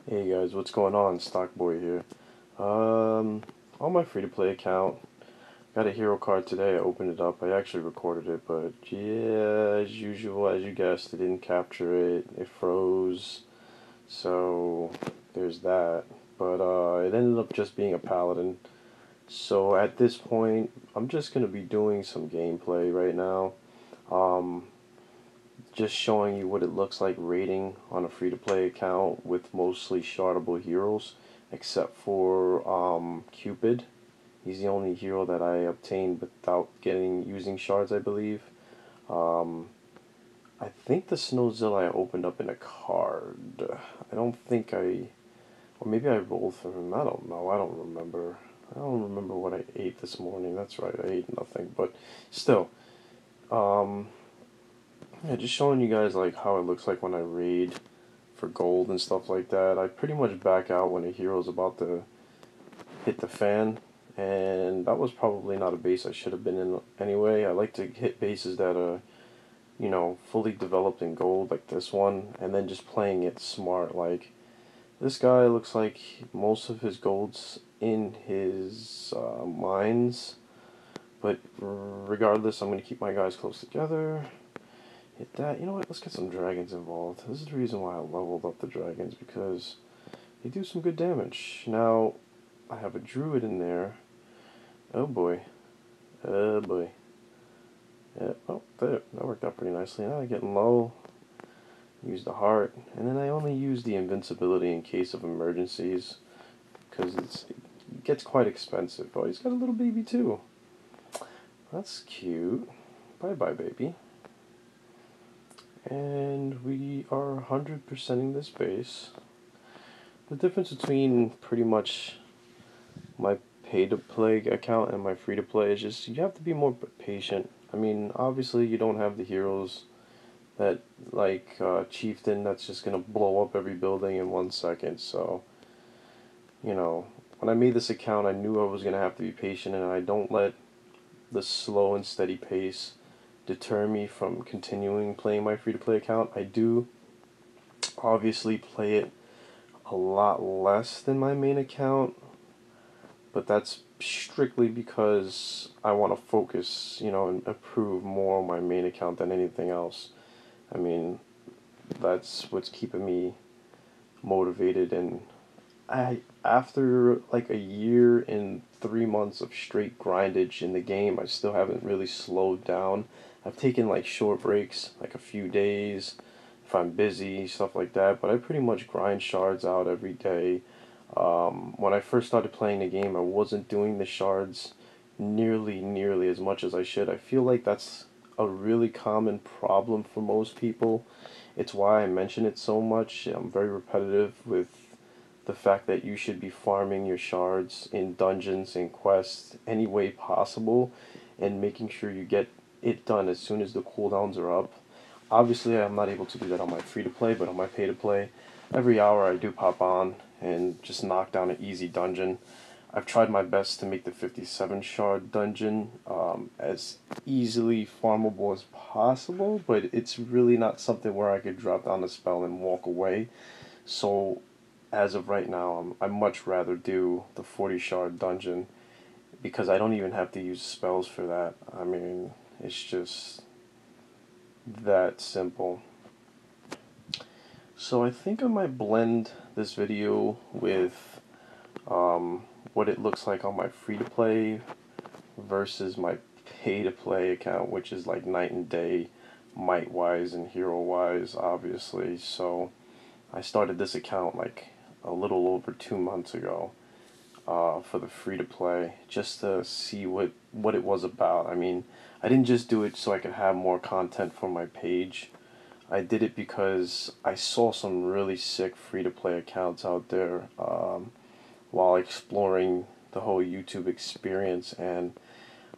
Hey guys, what's going on? Stockboy here. On my free-to-play account, got a hero card today. I opened it up. I actually recorded it, but yeah, as usual, as you guessed, it didn't capture it. It froze. So there's that. But it ended up just being a paladin. So at this point, I'm just gonna be doing some gameplay right now. Um, just showing you what it looks like raiding on a free-to-play account with mostly shardable heroes, except for Cupid. He's the only hero that I obtained without using shards, I believe. Um, I think the Snowzilla I opened up in a card. I don't think or maybe I rolled for him. I don't know. I don't remember. I don't remember what I ate this morning. That's right, I ate nothing. But still, um, yeah, just showing you guys like how it looks like when I raid for gold and stuff like that. I pretty much back out when a hero's about to hit the fan, and that was probably not a base I should have been in anyway. I like to hit bases that are, fully developed in gold like this one, and then just playing it smart. Like this guy looks like most of his gold's in his mines, but regardless, I'm going to keep my guys close together. Hit that. You know what? Let's get some dragons involved. This is the reason why I leveled up the dragons, because they do some good damage. Now, I have a druid in there. Oh boy. Oh boy. Yeah, oh, there. That worked out pretty nicely. Now I'm getting low. Use the heart. And then I only use the invincibility in case of emergencies, because it gets quite expensive. Oh, he's got a little baby too. That's cute. Bye-bye, baby. And we are 100%ing this base. The difference between pretty much my pay-to-play account and my free-to-play is just you have to be more patient. I mean, obviously you don't have the heroes that like Chieftain that's just gonna blow up every building in 1 second. So, you know, when I made this account, I knew I was gonna have to be patient, and I don't let the slow and steady pace deter me from continuing playing my free-to-play account. I do obviously play it a lot less than my main account, but that's strictly because I want to focus, and improve more on my main account than anything else. I mean, that's what's keeping me motivated, and after like a year and 3 months of straight grindage in the game, I still haven't really slowed down. I've taken like short breaks, like a few days if I'm busy, stuff like that, but I pretty much grind shards out every day. When I first started playing the game, I wasn't doing the shards nearly as much as I should. I feel like that's a really common problem for most people. It's why I mention it so much. I'm very repetitive with the fact that you should be farming your shards in dungeons and quests any way possible, and making sure you get it done as soon as the cooldowns are up. Obviously, I'm not able to do that on my free to play, but on my pay to play, every hour I do pop on and just knock down an easy dungeon. I've tried my best to make the 57 shard dungeon as easily farmable as possible, but it's really not something where I could drop down a spell and walk away. So, as of right now, I much rather do the 40 shard dungeon, because I don't even have to use spells for that. I mean, it's just that simple. So I think I might blend this video with what it looks like on my free-to-play versus my pay-to-play account, which is like night and day, might-wise and hero-wise, obviously. So I started this account like a little over 2 months ago for the free-to-play, just to see what it was about. I mean, I didn't just do it so I could have more content for my page. I did it because I saw some really sick free-to-play accounts out there while exploring the whole YouTube experience, and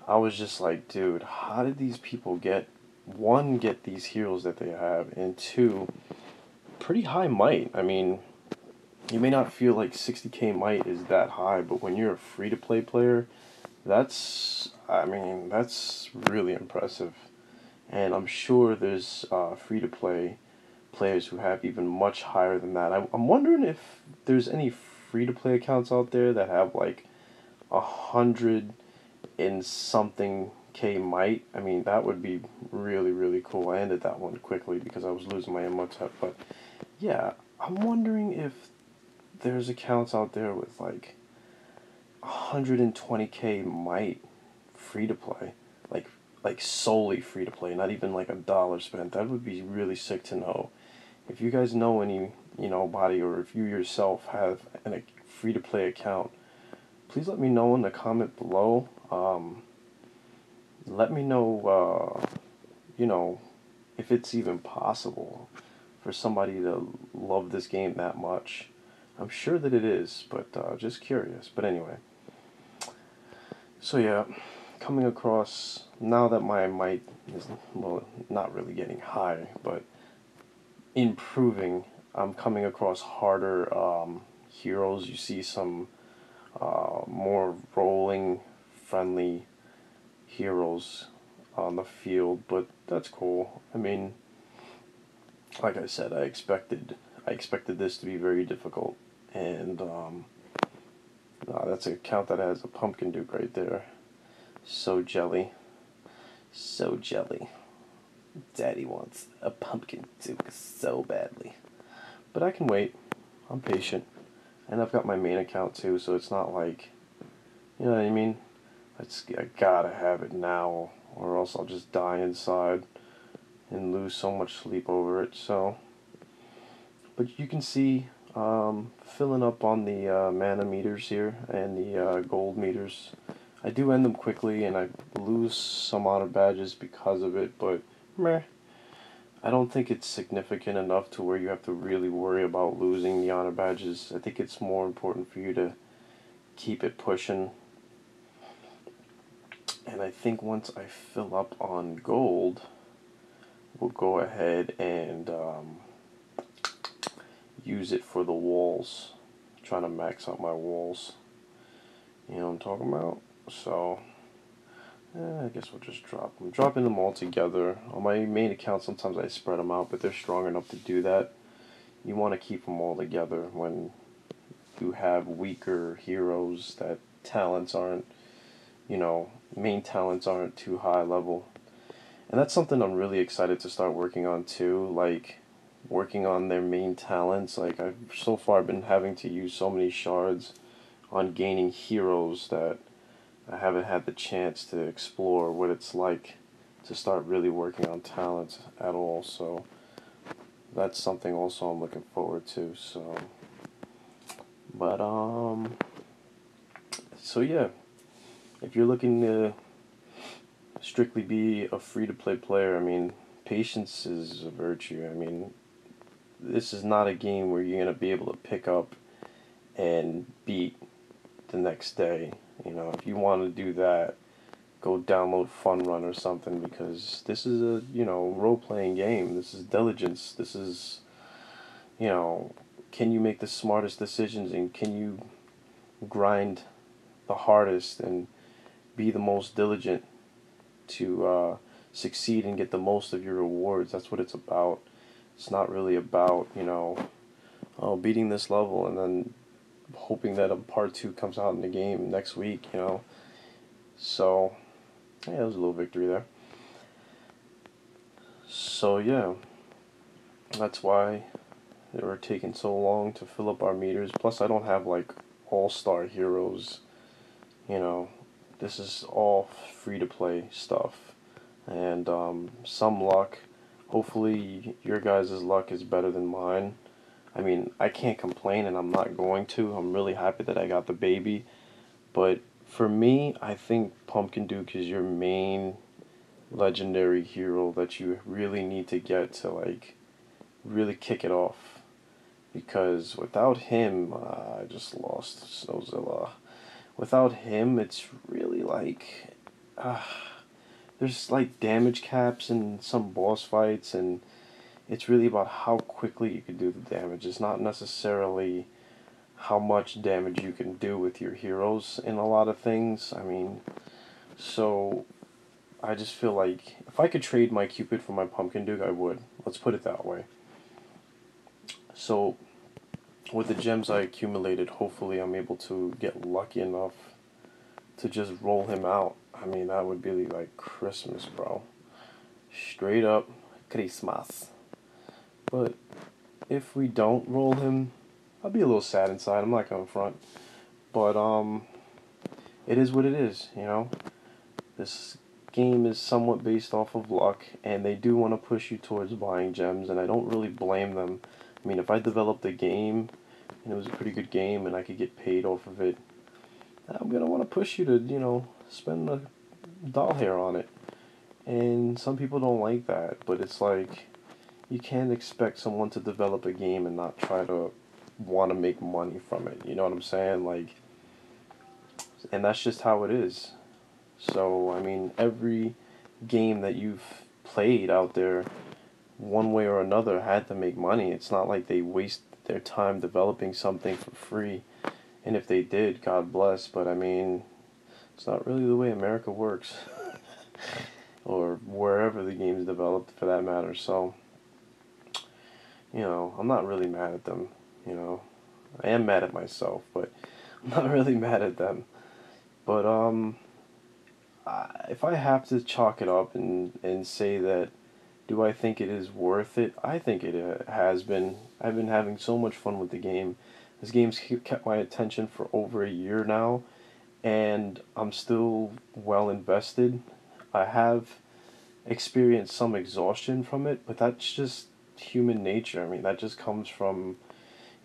I was just like, dude, how did these people get these heroes that they have, and two, pretty high might. I mean, you may not feel like 60k might is that high, but when you're a free-to-play player, that's really impressive. And I'm sure there's free-to-play players who have even much higher than that. I'm wondering if there's any free-to-play accounts out there that have like 100 and something K might. I mean, that would be really, really cool. I ended that one quickly because I was losing my Imhotep. But yeah, I'm wondering if there's accounts out there with like 120K might free to play, like solely free to play, not even like $1 spent. That would be really sick to know. If you guys know any, body, or if you yourself have a free to play account, please let me know in the comment below. Let me know, if it's even possible for somebody to love this game that much. I'm sure that it is, but just curious. But anyway, so yeah, coming across, now that my might is, well, not really getting high, but improving, I'm coming across harder heroes. You see some more rolling friendly heroes on the field, but that's cool. I mean, like I said, I expected this to be very difficult, and that's an account that has a Pumpkin Duke right there. So jelly, so jelly. Daddy wants a Pumpkin Duke so badly, but I can wait. I'm patient, and I've got my main account too, so it's not like, you know what I mean. I gotta have it now, or else I'll just die inside and lose so much sleep over it. So, but you can see, filling up on the mana meters here and the gold meters. I do end them quickly, and I lose some honor badges because of it, but meh. I don't think it's significant enough to where you have to really worry about losing the honor badges. I think it's more important for you to keep it pushing. And I think once I fill up on gold, we'll go ahead and use it for the walls. I'm trying to max out my walls. You know what I'm talking about? So, I guess we'll just drop them. Dropping them all together. On my main account, sometimes I spread them out, but they're strong enough to do that. You want to keep them all together when you have weaker heroes that talents aren't, main talents aren't too high level. And that's something I'm really excited to start working on too, like working on their main talents. Like, I've so far been having to use so many shards on gaining heroes that I haven't had the chance to explore what it's like to start really working on talents at all. So that's something also I'm looking forward to. So, but so yeah, if you're looking to strictly be a free-to-play player, I mean, patience is a virtue. I mean, this is not a game where you're going to be able to pick up and beat the next day. If you want to do that, go download Fun Run or something, because this is a, role-playing game. This is diligence. This is, can you make the smartest decisions, and can you grind the hardest and be the most diligent to succeed and get the most of your rewards. That's what it's about. It's not really about, beating this level and then hoping that a part 2 comes out in the game next week. So, yeah, it was a little victory there. So, yeah, that's why they were taking so long to fill up our meters. Plus, I don't have, like, all-star heroes. This is all free-to-play stuff. And some luck. Hopefully your guys' luck is better than mine. I mean, I can't complain, and I'm not going to. I'm really happy that I got the baby. But for me, I think Pumpkin Duke is your main legendary hero that you really need to get to, like, really kick it off. Because without him, I just lost Snowzilla. Without him, it's really like, there's like damage caps in some boss fights, and it's really about how quickly you can do the damage. It's not necessarily how much damage you can do with your heroes in a lot of things. I mean, so I just feel like if I could trade my Cupid for my Pumpkin Duke, I would. Let's put it that way. So with the gems I accumulated, hopefully I'm able to get lucky enough to just roll him out. I mean, that would be like Christmas, bro. Straight up Christmas. But if we don't roll him, I'll be a little sad inside. I'm not gonna front. But it is what it is, you know. This game is somewhat based off of luck, and they do want to push you towards buying gems, and I don't really blame them. I mean, if I developed a game and it was a pretty good game and I could get paid off of it, I'm gonna want to push you to, spend a doll hair on it. And some people don't like that, but it's like you can't expect someone to develop a game and not try to want to make money from it. You know what I'm saying? Like, and that's just how it is. So, I mean, every game that you've played out there, one way or another, had to make money. It's not like they waste their time developing something for free. And if they did, God bless. But I mean, it's not really the way America works. Or wherever the game's developed, for that matter. So, I'm not really mad at them. You know, I am mad at myself, but I'm not really mad at them. But if I have to chalk it up and say that, do I think it is worth it? I think it has been. I've been having so much fun with the game. This game's kept my attention for over a year now, and I'm still well invested. I have experienced some exhaustion from it, but that's just human nature. I mean, that just comes from,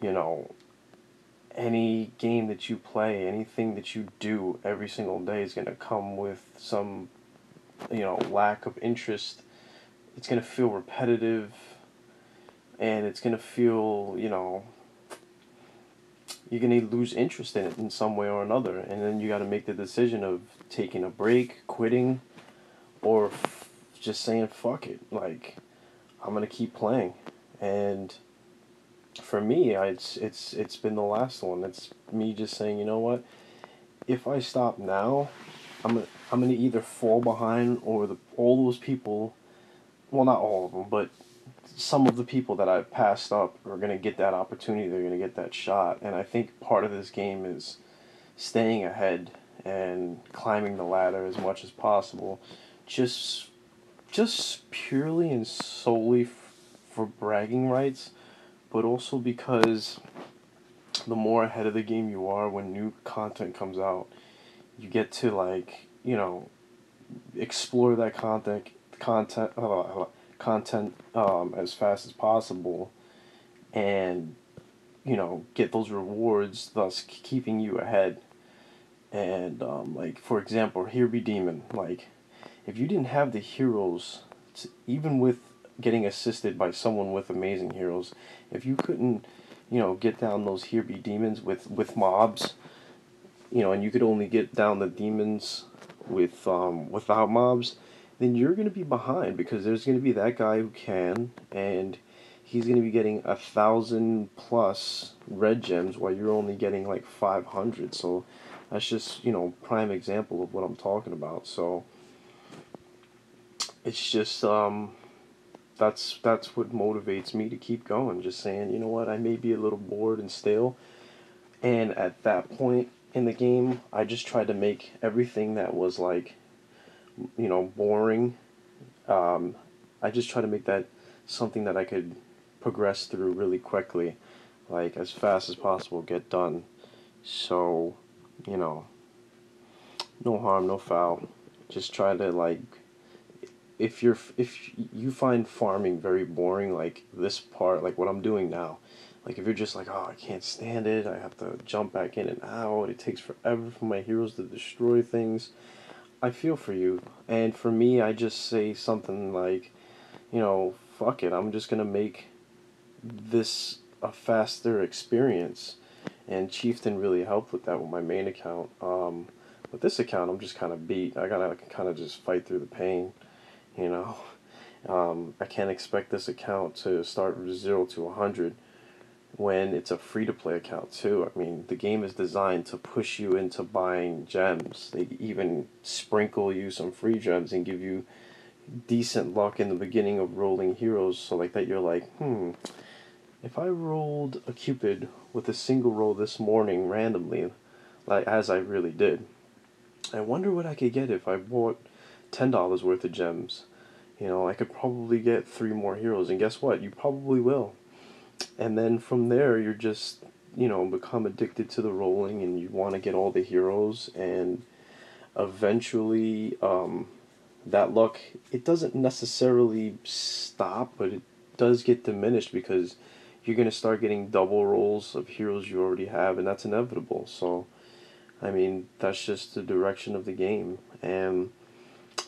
you know, any game that you play, anything that you do every single day is going to come with some, lack of interest. It's going to feel repetitive, and it's going to feel, you're going to lose interest in it in some way or another. And then you got to make the decision of taking a break, quitting, or just saying, fuck it. Like, I'm going to keep playing. And for me, it's been the last one. It's me just saying, you know what? If I stop now, I'm gonna either fall behind, or all those people, well, not all of them, but some of the people that I've passed up are gonna get that opportunity. They're gonna get that shot, and I think part of this game is staying ahead and climbing the ladder as much as possible, just just purely and solely for bragging rights, but also because the more ahead of the game you are when new content comes out, you get to, like, explore that content as fast as possible, and get those rewards, thus keeping you ahead. And like, for example, Here Be Demon. Like, if you didn't have the heroes, even with getting assisted by someone with amazing heroes, if you couldn't, get down those Here Be Demons with mobs, and you could only get down the demons without mobs, then you're gonna be behind, because there's gonna be that guy who can, and he's gonna be getting 1,000+ red gems while you're only getting like 500. So that's just, prime example of what I'm talking about. So it's just that's what motivates me to keep going. Just saying, you know what, I may be a little bored and stale, and at that point in the game, I just tried to make everything that was like, boring. Um, I just try to make that something that I could progress through really quickly, like as fast as possible, get done. So, you know, no harm, no foul. Just try to, like, if you find farming very boring, like this part, like what I'm doing now, like if you're just like, oh, I can't stand it, I have to jump back in and out, it takes forever for my heroes to destroy things, I feel for you. And for me, I just say something like, fuck it, I'm just gonna make this a faster experience. And Chieftain really helped with that with my main account. With this account, I'm just kind of beat. I gotta kind of just fight through the pain, you know. I can't expect this account to start 0 to 100 when it's a free-to-play account too. I mean, the game is designed to push you into buying gems. They even sprinkle you some free gems and give you decent luck in the beginning of rolling heroes, so like that you're like, if I rolled a Cupid with a single roll this morning randomly, like as I really did, I wonder what I could get if I bought $10 worth of gems. You know, I could probably get 3 more heroes, and guess what? You probably will. And then from there, you're just, become addicted to the rolling, and you want to get all the heroes, and eventually, that luck, it doesn't necessarily stop, but it does get diminished because you're going to start getting double rolls of heroes you already have, and that's inevitable. So, I mean, that's just the direction of the game. And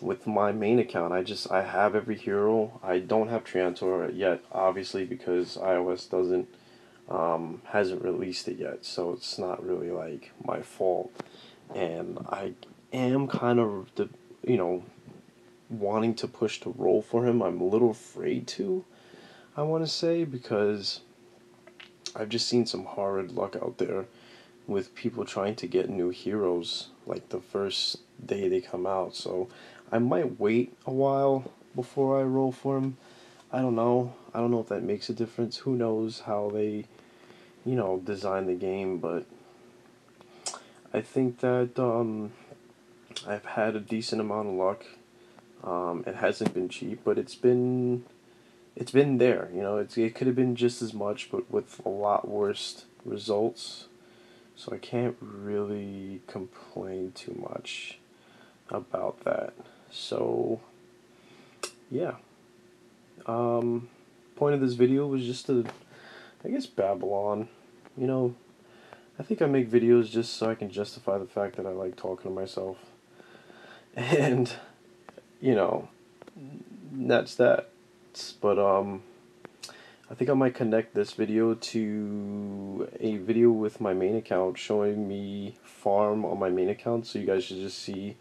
with my main account, I have every hero. I don't have Triantor yet, obviously, because iOS doesn't hasn't released it yet, so it's not really like my fault. And I am kind of you know wanting to push to roll for him. I'm a little afraid to, I want to say, because I've just seen some horrid luck out there with people trying to get new heroes like the first day they come out. So I might wait a while before I roll for him. I don't know. I don't know if that makes a difference. Who knows how they, design the game, but I think that I've had a decent amount of luck. It hasn't been cheap, but it's been there. It could have been just as much, but with a lot worse results. So I can't really complain too much about that. So yeah, um, point of this video was just to, I guess, babble on. You know, I think I make videos just so I can justify the fact that I like talking to myself, and you know, that's that. But I think I might connect this video to a video with my main account showing me farm on my main account, so you guys should just see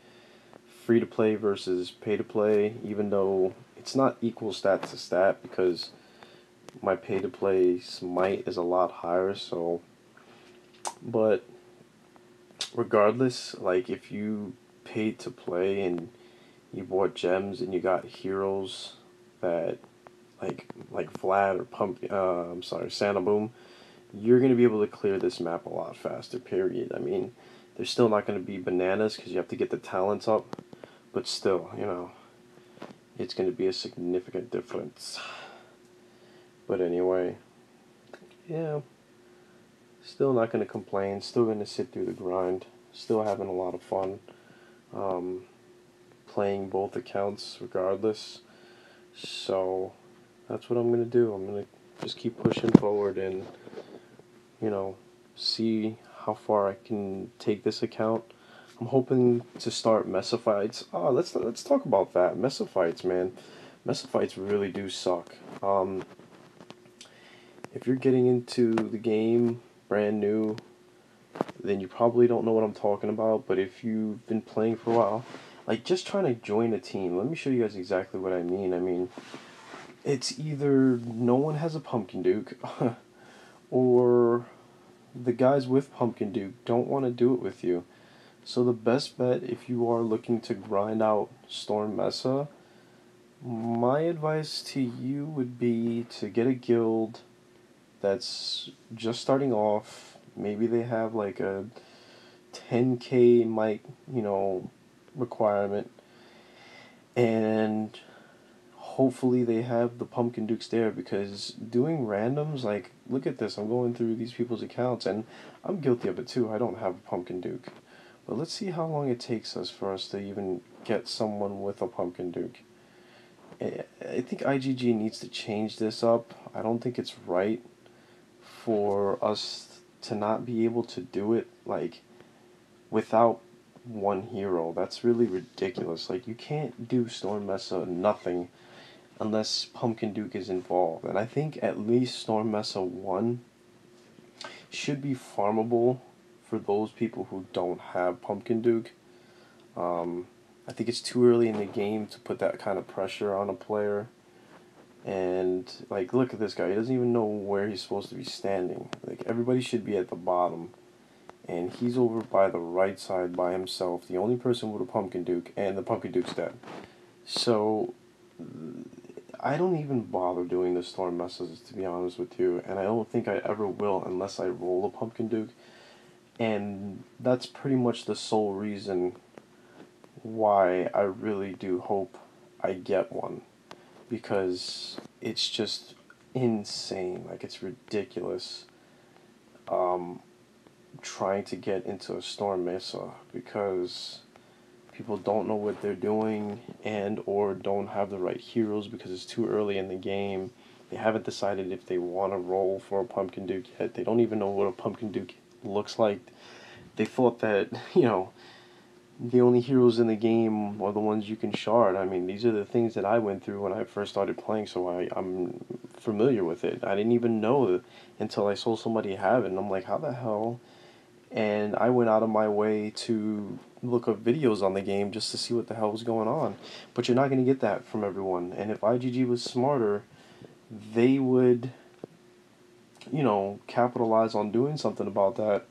free to play versus pay to play, even though it's not equal stat to stat because my pay to play smite is a lot higher. So, but regardless, like if you paid to play and you bought gems and you got heroes that like Vlad or I'm sorry, Santa Boom, you're gonna be able to clear this map a lot faster. Period. I mean, there's still not gonna be bananas because you have to get the talents up, but still, it's gonna be a significant difference. But anyway, yeah, still not gonna complain. Still gonna sit through the grind. Still having a lot of fun. Um, Playing both accounts regardless. So that's what I'm gonna do. I'm gonna just keep pushing forward and see how far I can take this account. I'm hoping to start Mesifights. Oh, let's talk about that. Mesifights, man. Mesifights really do suck. If you're getting into the game brand new, then you probably don't know what I'm talking about. But if you've been playing for a while, like just trying to join a team, let me show you guys exactly what I mean. I mean, it's either no one has a Pumpkin Duke, or the guys with Pumpkin Duke don't want to do it with you. So the best bet if you are looking to grind out Storm Mesa, my advice to you would be to get a guild that's just starting off. Maybe they have like a 10k mic, requirement, and hopefully they have the Pumpkin Dukes there, because doing randoms, like, look at this, I'm going through these people's accounts, and I'm guilty of it too. I don't have a Pumpkin Duke. But let's see how long it takes us for us to even get someone with a Pumpkin Duke. I think IGG needs to change this up. I don't think it's right for us to not be able to do it, like, without one hero. That's really ridiculous. Like, you can't do Storm Mesa nothing unless Pumpkin Duke is involved. And I think at least Storm Mesa 1 should be farmable for those people who don't have Pumpkin Duke. I think it's too early in the game to put that kind of pressure on a player. And, like, look at this guy. He doesn't even know where he's supposed to be standing. Like, everybody should be at the bottom. And he's over by the right side by himself, the only person with a Pumpkin Duke, and the Pumpkin Duke's dead. So, I don't even bother doing the storm messes, to be honest with you, and I don't think I ever will unless I roll a Pumpkin Duke, and that's pretty much the sole reason why I really do hope I get one, because it's just insane, like it's ridiculous, um, trying to get into a Storm Mesa, because people don't know what they're doing and or don't have the right heroes because it's too early in the game. They haven't decided if they want to roll for a Pumpkin Duke yet. They don't even know what a Pumpkin Duke looks like. They thought that, the only heroes in the game are the ones you can shard. I mean, these are the things that I went through when I first started playing, so I'm familiar with it. I didn't even know until I saw somebody have it, and I'm like, how the hell? And I went out of my way to look up videos on the game just to see what the hell was going on. But you're not going to get that from everyone. And if IGG was smarter, they would, capitalize on doing something about that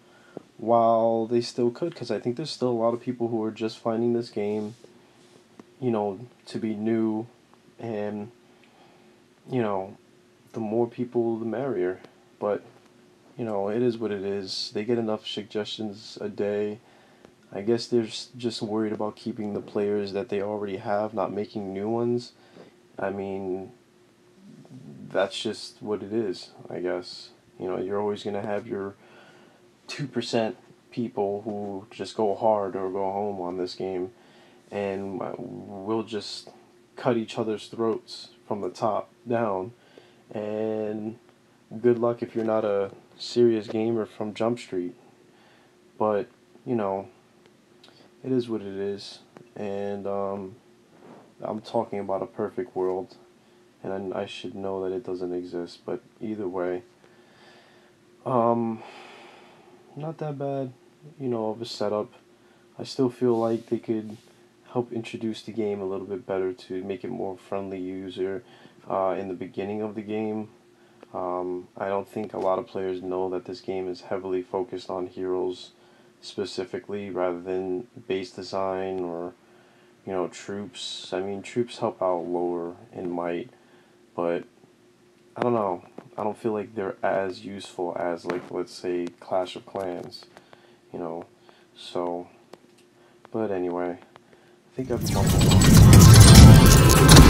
while they still could. Because I think there's still a lot of people who are just finding this game, to be new. And, the more people, the merrier. But it is what it is. They get enough suggestions a day. I guess they're just worried about keeping the players that they already have, not making new ones. I mean, that's just what it is, I guess. You're always going to have your 2% people who just go hard or go home on this game, and we'll just cut each other's throats from the top down, and good luck if you're not a serious gamer from Jump Street. But, it is what it is, and I'm talking about a perfect world, and I should know that it doesn't exist, but either way, not that bad, of a setup. I still feel like they could help introduce the game a little bit better to make it more friendly user in the beginning of the game. I don't think a lot of players know that this game is heavily focused on heroes specifically rather than base design or, troops. I mean, troops help out lower in might, but I don't know. I don't feel like they're as useful as, like, let's say, Clash of Clans, so, but anyway, I think I've mumbled on.